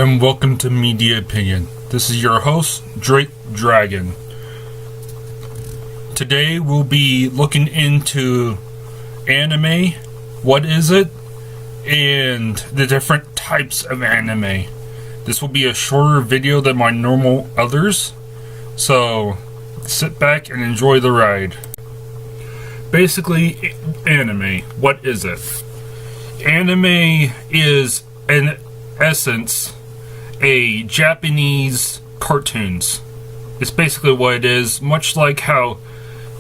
and welcome to Media Opinion. This is your host, Drake Dragon. Today we'll be looking into anime, what is it, and the different types of anime. This will be a shorter video than my normal others, so sit back and enjoy the ride. Basically, anime, what is it? Anime is, in essence, a Japanese cartoons. It's basically what it is, much like how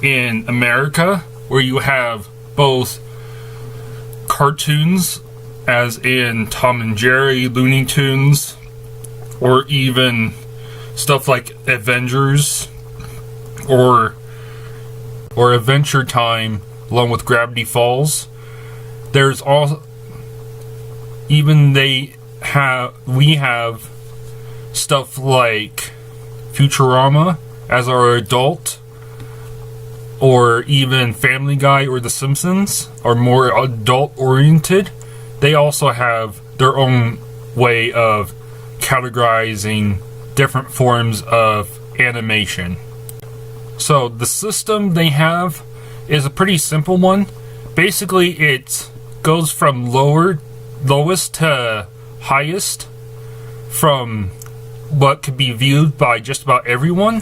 in America, where you have both cartoons, as in Tom and Jerry, Looney Tunes, or even stuff like Avengers, or Adventure Time, along with Gravity Falls. There's all, we have stuff like Futurama as our adult, or even Family Guy or The Simpsons are more adult oriented. They also have their own way of categorizing different forms of animation. So the system they have is a pretty simple one. Basically, it goes from lowest to highest, from what could be viewed by just about everyone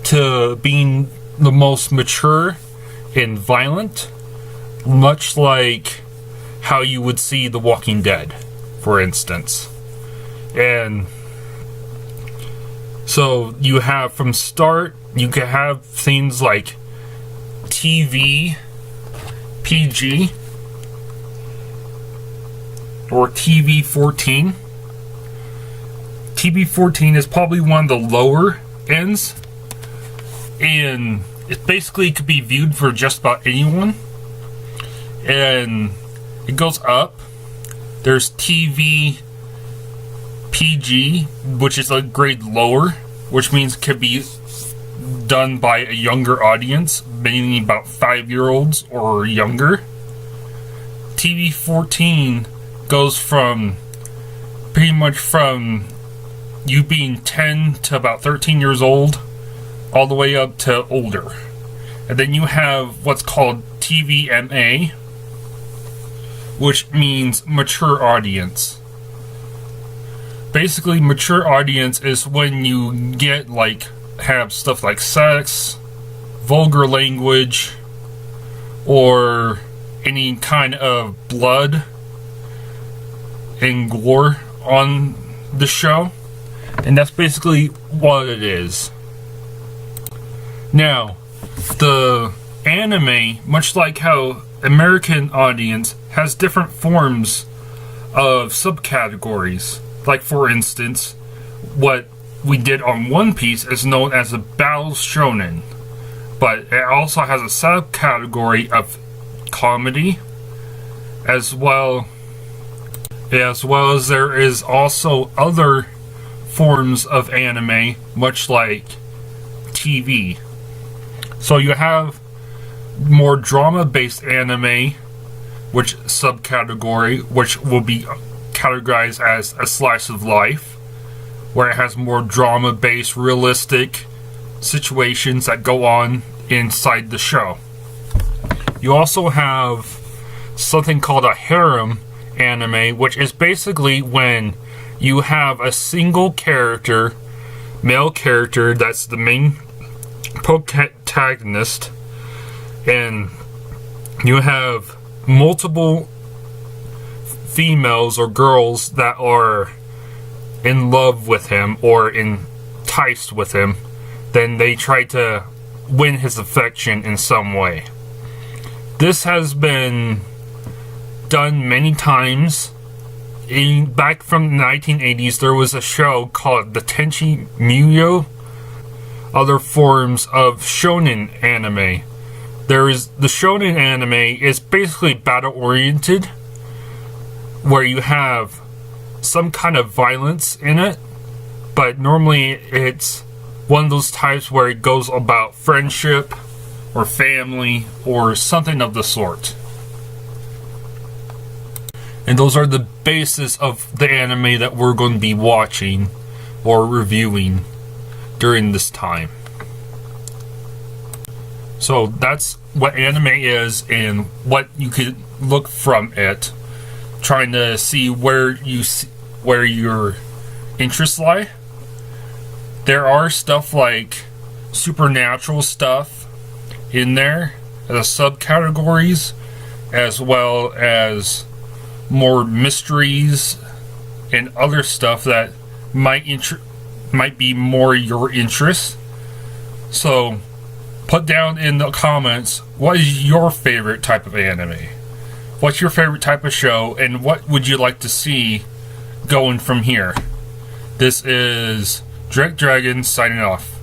to being the most mature and violent, much like how you would see The Walking Dead, for instance. And so you have, from start, you can have things like TV PG or TV 14. TV 14 is probably one of the lower ends, and it basically could be viewed for just about anyone. And it goes up. There's TV PG, which is a grade lower, which means it could be done by a younger audience, meaning about 5-year-olds or younger. TV 14 goes from pretty much from you being 10 to about 13 years old, all the way up to older. And then you have what's called TVMA, which means mature audience. Basically, mature audience is when you get have stuff like sex, vulgar language, or any kind of blood and gore on the show. And that's basically what it is. Now, the anime, much like how American audience has different forms of subcategories. Like, for instance, what we did on One Piece is known as a Battle Shonen, but it also has a subcategory of comedy, as well as there is also other forms of anime, much like TV. So you have more drama-based anime, which subcategory, which will be categorized as a slice of life, where it has more drama-based, realistic situations that go on inside the show. You also have something called a harem anime, which is basically when you have a single character, male character, that's the main protagonist, and you have multiple females or girls that are in love with him or enticed with him. Then they try to win his affection in some way. This has been done many times. Back from the 1980s, there was a show called the Tenchi Muyo. Other forms of shonen anime. There is the shonen anime is basically battle oriented, where you have some kind of violence in it, but normally it's one of those types where it goes about friendship or family or something of the sort. And those are the basis of the anime that we're going to be watching or reviewing during this time. So that's what anime is and what you could look from it, trying to see where your interests lie. There are stuff like supernatural stuff in there as subcategories, as well as more mysteries and other stuff that might be more your interest. So put down in the comments, what is your favorite type of anime? What's your favorite type of show, and what would you like to see going from here? This is Drake Dragon signing off.